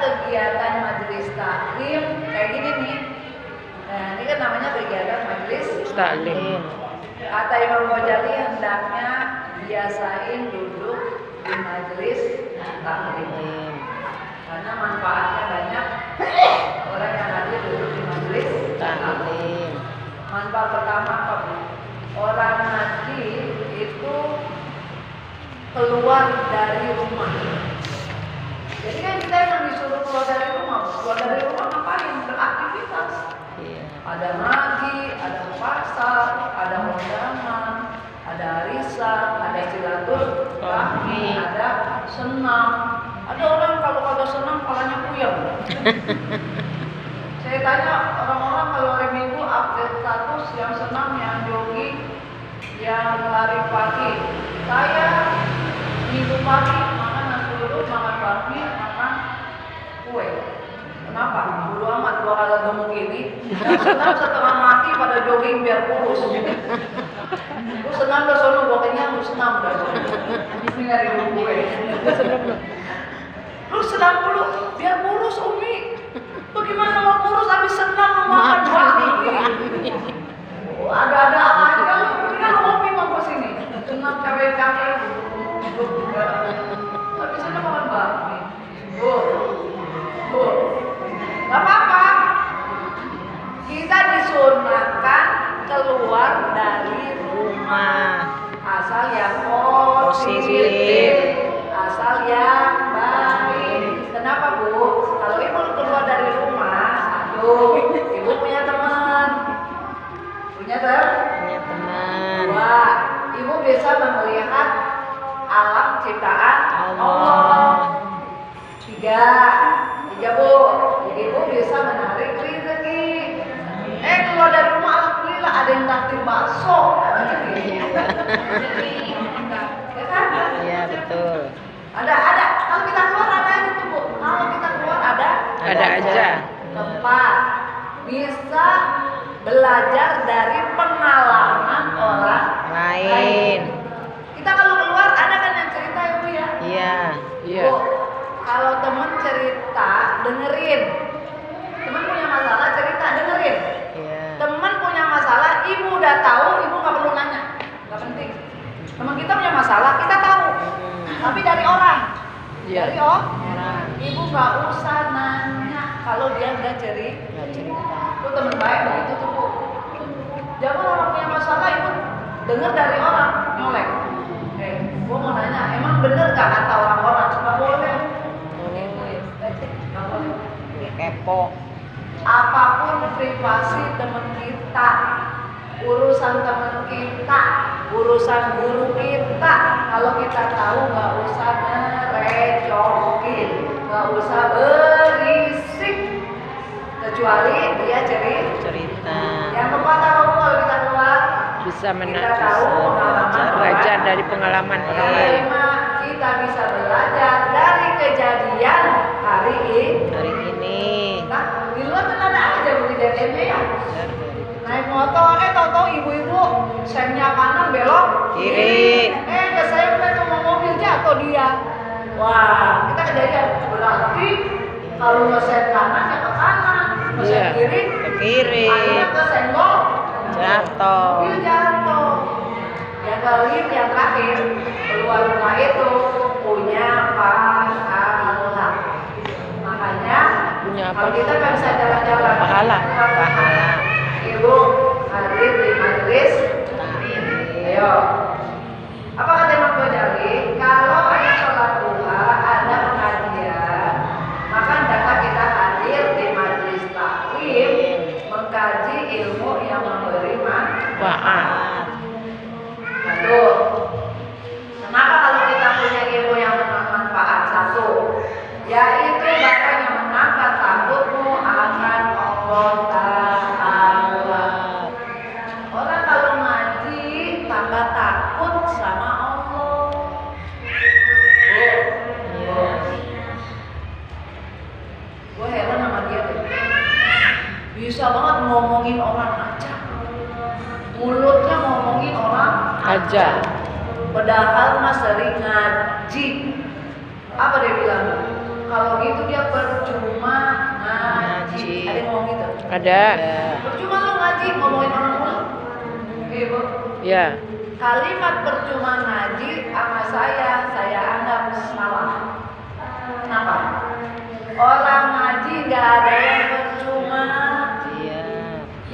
kegiatan majelis taklim kayak gini nih. Nah, ini kan namanya kegiatan majelis taklim. Kata Imam Ghazali hendaknya biasain duduk di majelis taklim. Karena manfaatnya banyak. Orang yang hadir duduk di majelis taklim. Manfaat pertama apa, Bu? Orang hadir itu keluar dari rumah. Jadi kan kita yang disuruh keluar dari rumah. Keluar dari rumah ngapain? Beraktivitas. Ada ngaji, ada pasar, ada undangan, ada arisan, ada silaturahmi, ada senam. Ada orang kalau kagak senam kepalanya puyeng. Saya tanya orang-orang kalau hari Minggu update status yang senam, yang jogging, yang lari pagi. Saya Minggu pagi makan nasi uduk, makan bakmi, makan kue. Kenapa? Bodo amat gua kagak gemuk ini. Yang senam setengah mati pada jogging biar kurus. Lu senam dah sono, gua kenyang, lu senam dah sono. Ini nyari kue. Lu senam dulu biar kurus, Umi. Bagaimana mau kurus habis senam lu makan bakmi? Ada-ada aja. Ini kan ngopi mau ke sini. Senam capek-capek. Habis senam makan bakmi. Gak apa-apa. Kita disunahkan keluar dari rumah. Asal yang positif, asal yang baik. Kenapa, Bu? Kalau ibu keluar dari rumah, aduh, ibu punya teman. Punya teman. Dua, ibu bisa melihat alam ciptaan Allah. Tiga, Bu, ibu bisa menarik rezeki. Keluar dari rumah alhamdulillah ada yang takdir bakso. Iya betul. Ada. Kalau kita keluar ada aja tuh, Bu. Kalau kita keluar ada aja. Keempat, bisa belajar dari pengalaman orang lain. Kita kalau keluar ada kan yang cerita Ibu ya? Iya. Bu, kalau teman cerita dengerin. Teman punya masalah cerita dengerin. Teman punya masalah, ibu udah tahu, ibu nggak perlu nanya, nggak penting. Teman kita punya masalah, kita tahu, tapi dari orang, dari orang. Ibu nggak usah nanya kalau dia udah cerita. Itu teman baik begitu tuh, Bu. Jangan orang punya masalah ibu dengar dari orang, nyolek. Gua mau nanya, emang bener nggak kata orang-orang? Nggak boleh. Nggak boleh. Kepo. Apapun privasi teman kita, urusan teman kita, urusan guru kita, kalau kita tahu nggak usah ngerecokin, nggak usah berisik, kecuali dia cerita. Yang keempat apa, Bu? Kalau kita keluar Bisa kita tahu belajar dari pengalaman orang lain. Kita bisa belajar dari kejadian hari ini. Nah, di luar kan ada aja kejadiannya ya. Naik motor, tahu-tahu ibu-ibu sennya kanan belok kiri. Ke saya udah mau mobil jatuh dia. Wah, kita kejadian berarti kalau ngesen kanan ya ke kanan, ngesen kiri ke kiri. akhirnya kesenggol Jatuh. mobil jatuh. Yang kelima, yang terakhir, keluar rumah itu punya pahala. Makanya kalau kita kan bisa jalan-jalan pahala. Ibu hadir di majelis taklim. Ayo. Apa kata Imam Ghazali? Kalau ada sholat duha, ada pengajian, maka hendaklah kita hadir di majelis taklim, mengkaji ilmu yang memberi manfaat. Satu. Kenapa kalau kita punya ilmu yang bermanfaat? Satu, yaitu bahkan yang mengangkat takutmu akan Allah Ta'ala. Orang kalau ngaji tambah takut sama Allah. Gue heran sama dia deh. Bisa banget ngomongin orang aja. Mulutnya ngomongin orang Aja. Padahal mas sering ngaji. Apa dia bilang? Kalau gitu dia percuma Ada. Percuma lu ngaji ngomongin orang mulu. Bu. Ya. Kalimat percuma ngaji sama saya anggap salah. Kenapa? Orang ngaji nggak ada yang percuma. Iya.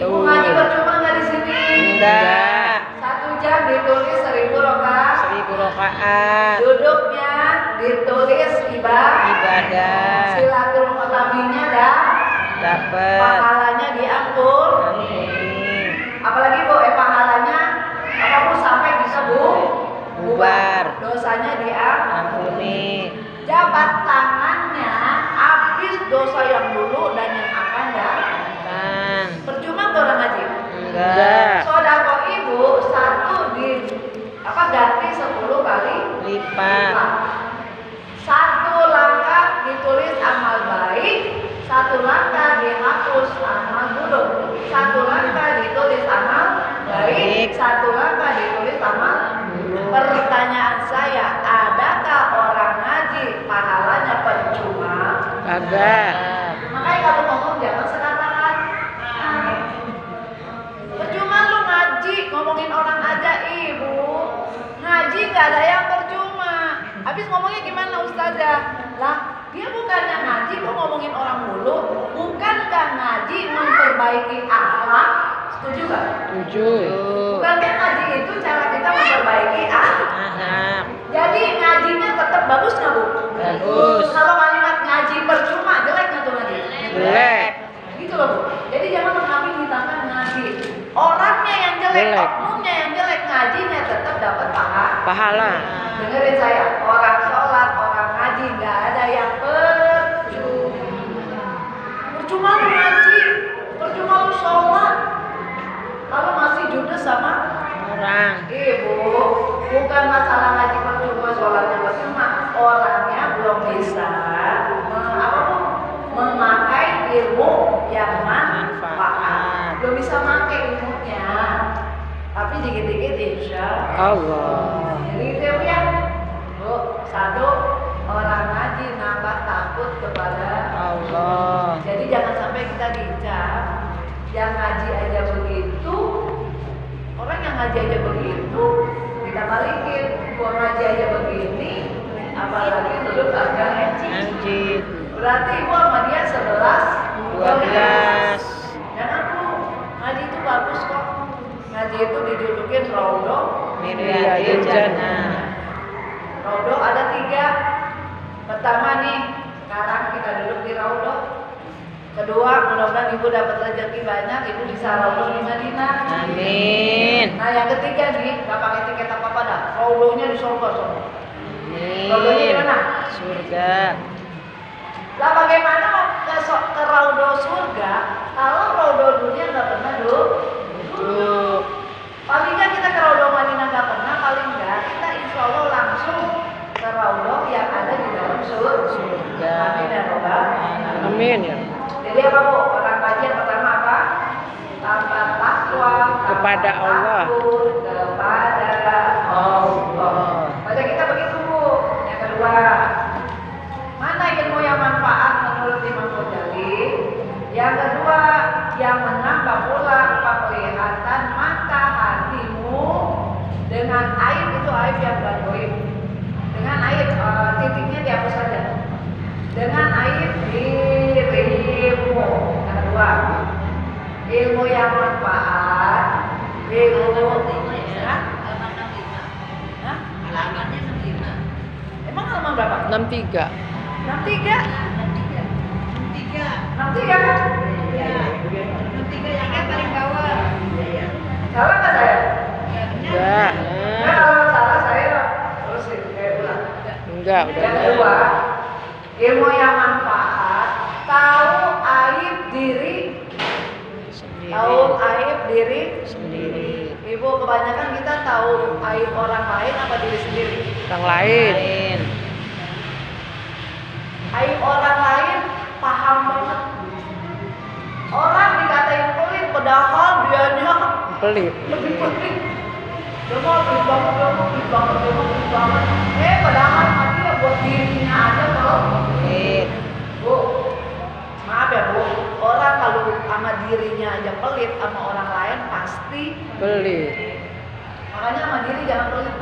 Ibu ngaji percuma nggak di sini? Enggak. 1 jam ditulis 1000 rakaat. 1000 rakaat. Duduknya ditulis Ibadah. silaturahminya dah. Dapat. Pahalanya diampun. Ampuni. Apalagi Bu, pahalanya apa Bu sampai bisa Bu? Bubar. Dosanya Ampuni. jabat tangannya habis dosa yang dulu dan yang akan datang. Kan. Percuma tuh orang ngaji. Enggak. Sodako ibu ganti 10 kali lipat. 1 langkah ditulis amal baik, 1 langkah dihapus amal buruk. 1 langkah ditulis amal baik, 1 langkah ditulis amal buruk. Pertanyaan saya, adakah orang ngaji pahalanya percuma? Kagak. Makanya kalau ngomong jangan sekatakan. Percuma lu ngaji, ngomongin orang aja ibu. Ngaji gak ada yang percuma. Habis ngomongnya gimana ustazah? Lah, dia bukannya ngaji kok ngomongin orang mulu. Bukankah ngaji memperbaiki akhlak? Setuju gak? Setuju. Bukankah ngaji itu cara kita memperbaiki akhlak? Anak. Jadi ngajinya tetap bagus nggak Bu? Bagus. Kalau kalimat ngaji percuma jelek nggak tuh ngaji? Jelek. Gitu loh Bu. Jadi jangan mengkambing-hitamkan ngaji. Orangnya yang jelek, Jelek. oknumnya yang jelek, ngajinya tetap dapat pahala. Pahala. Dengerin saya, orang sholat, orang ngaji nggak ada yang percuma. Percuma lu ngaji, percuma lu sholat. Kalau masih judes sama Orang. ibu, bukan masalah ngaji percuma, sholatnya percuma. Orangnya belum bisa memakai ilmu yang manfaat. Belum bisa pakai ilmunya. Tapi dikit-dikit insya Allah. Jadi itu ya. Bu, 1 orang ngaji nambah takut kepada Allah. Jadi jangan sampai kita dicap yang ngaji aja begitu. Orang yang ngaji aja begitu, kita balikin. Gua ngaji aja begini, apalagi lu kagak ngaji. Ngaji. Berarti gua sama dia 11, 12. Jangan Bu, ngaji itu bagus kok. Ngaji itu didudukin raudhah Miryatil Jannah. Raudhah ada 3. Pertama nih, sekarang kita duduk di raudhah. Kedua, mudah-mudahan ibu dapat rezeki banyak, ibu bisa raudhah di Madinah. Amin. Nah yang ketiga nih, nggak pakai tiket apa-apa dah, raudhahnya di surga sono. Raudhahnya di Amin. mana? Surga. Lah bagaimana mau ke raudhah surga kalau raudhah dunia nggak pernah Duduk. Paling nggak kita ke raudhah Madinah nggak pernah, paling nggak kita insya Allah langsung ke raudhah yang ada di dalam surga. Amin ya Robbal. Amin ya. Jadi apa Bu? Orang kaji yang pertama apa? Tanpa takwa Kepada Allah. Takut kepada Allah. Baca kita begitu Bu. Yang kedua, mana ilmu yang manfaat menurut Imam Ghazali? Yang kedua, yang menambah pula penglihatan mata hatimu dengan aib, itu aib yang bukan goib. Dengan aib, titiknya dihapus saja. Dengan aib dirimu. Yang kedua, ilmu yang manfaat, ilmu Hah? Halamannya 65. Emang halaman berapa? 63. 63? 63. 63 kan? Iya. 63 yang paling bawah. Salah nggak saya? Enggak. Nah, kalau salah saya terusin kayak ulang. Enggak, udah Yang enggak. kedua, ilmu yang manfaat, tahu aib diri, tahu Sendiri. aib diri. Sendiri. Ibu, kebanyakan kita tahu aib orang lain apa diri sendiri? Orang lain. Aib orang lain paham banget. Orang dikatain pelit, padahal dianya Pelit. lebih pelit. Dia mau pelit banget, dia mau pelit banget, dia mau pelit banget. Padahal mati ya buat dirinya aja kalau Pelit. Bu, maaf ya Bu, orang kalau sama dirinya aja pelit, sama orang lain pasti Pelit. makanya sama diri jangan pelit.